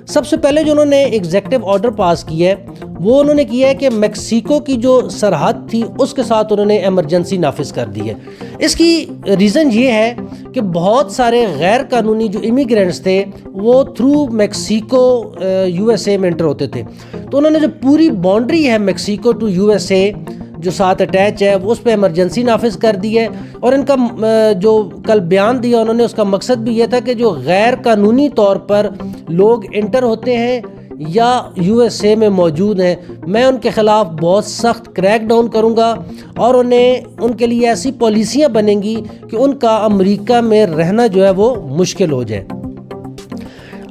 سب سے پہلے جو انہوں نے ایگزیکٹو آرڈر پاس کیا ہے وہ انہوں نے کیا ہے کہ میکسیکو کی جو سرحد تھی اس کے ساتھ انہوں نے ایمرجنسی نافذ کر دی ہے۔ اس کی ریزن یہ ہے کہ بہت سارے غیر قانونی جو امیگرینٹس تھے وہ تھرو میکسیکو یو ایس اے میں انٹر ہوتے تھے، تو انہوں نے جو پوری باؤنڈری ہے Mexico to U S A جو ساتھ اٹیچ ہے وہ اس پہ ایمرجنسی نافذ کر دی ہے۔ اور ان کا جو کل بیان دیا انہوں نے، اس کا مقصد بھی یہ تھا کہ جو غیر قانونی طور پر لوگ انٹر ہوتے ہیں یا یو ایس اے میں موجود ہیں، میں ان کے خلاف بہت سخت کریک ڈاؤن کروں گا اور ان کے لیے ایسی پالیسیاں بنیں گی کہ ان کا امریکہ میں رہنا جو ہے وہ مشکل ہو جائے۔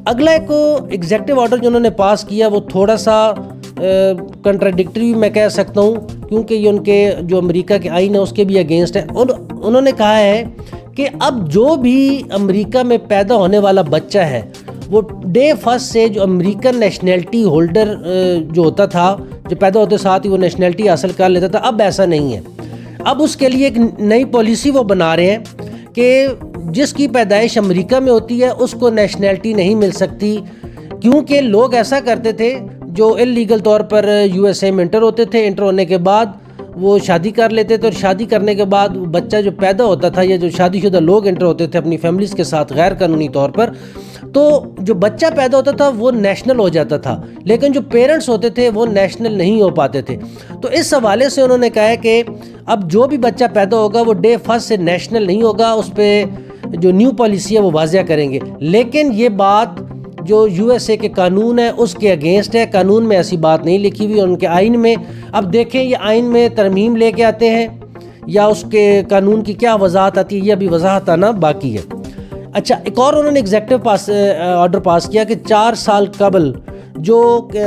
اگلا ایک ایگزیکٹو آرڈر جو انہوں نے پاس کیا وہ تھوڑا سا کنٹراڈکٹری میں کہہ سکتا ہوں، کیونکہ یہ ان کے جو امریکہ کے آئین ہے اس کے بھی اگینسٹ ہے۔ انہوں نے کہا ہے کہ اب جو بھی امریکہ میں پیدا ہونے والا بچہ ہے وہ ڈے فرسٹ سے جو امریکن نیشنلٹی ہولڈر جو ہوتا تھا، جو پیدا ہوتے ساتھ ہی وہ نیشنلٹی حاصل کر لیتا تھا، اب ایسا نہیں ہے۔ اب اس کے لیے ایک نئی پالیسی وہ بنا رہے ہیں کہ جس کی پیدائش امریکہ میں ہوتی ہے اس کو نیشنلٹی نہیں مل سکتی، کیونکہ لوگ ایسا کرتے تھے جو انلیگل طور پر یو ایس اے میں انٹر ہوتے تھے، انٹر ہونے کے بعد وہ شادی کر لیتے تھے، اور شادی کرنے کے بعد بچہ جو پیدا ہوتا تھا یا جو شادی شدہ لوگ انٹر ہوتے تھے اپنی فیملیز کے ساتھ غیر قانونی طور پر، تو جو بچہ پیدا ہوتا تھا وہ نیشنل ہو جاتا تھا، لیکن جو پیرنٹس ہوتے تھے وہ نیشنل نہیں ہو پاتے تھے۔ تو اس حوالے سے انہوں نے کہا ہے کہ اب جو بھی بچہ پیدا ہوگا وہ ڈے فرسٹ سے نیشنل نہیں ہوگا، اس پہ جو نیو پالیسی ہے وہ واضح کریں گے۔ لیکن یہ بات جو یو ایس اے کے قانون ہے اس کے اگینسٹ ہے، قانون میں ایسی بات نہیں لکھی ہوئی ان کے آئین میں۔ اب دیکھیں یہ آئین میں ترمیم لے کے آتے ہیں یا اس کے قانون کی کیا وضاحت آتی ہے، یہ ابھی وضاحت آنا باقی ہے۔ اچھا، ایک اور انہوں نے ایگزیکٹو آرڈر پاس کیا کہ 4 سال قبل جو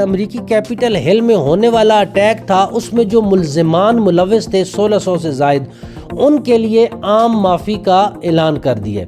امریکی کیپٹل ہل میں ہونے والا اٹیک تھا اس میں جو ملزمان ملوث تھے 1600 سے زائد، ان کے لیے عام معافی کا اعلان کر دیا۔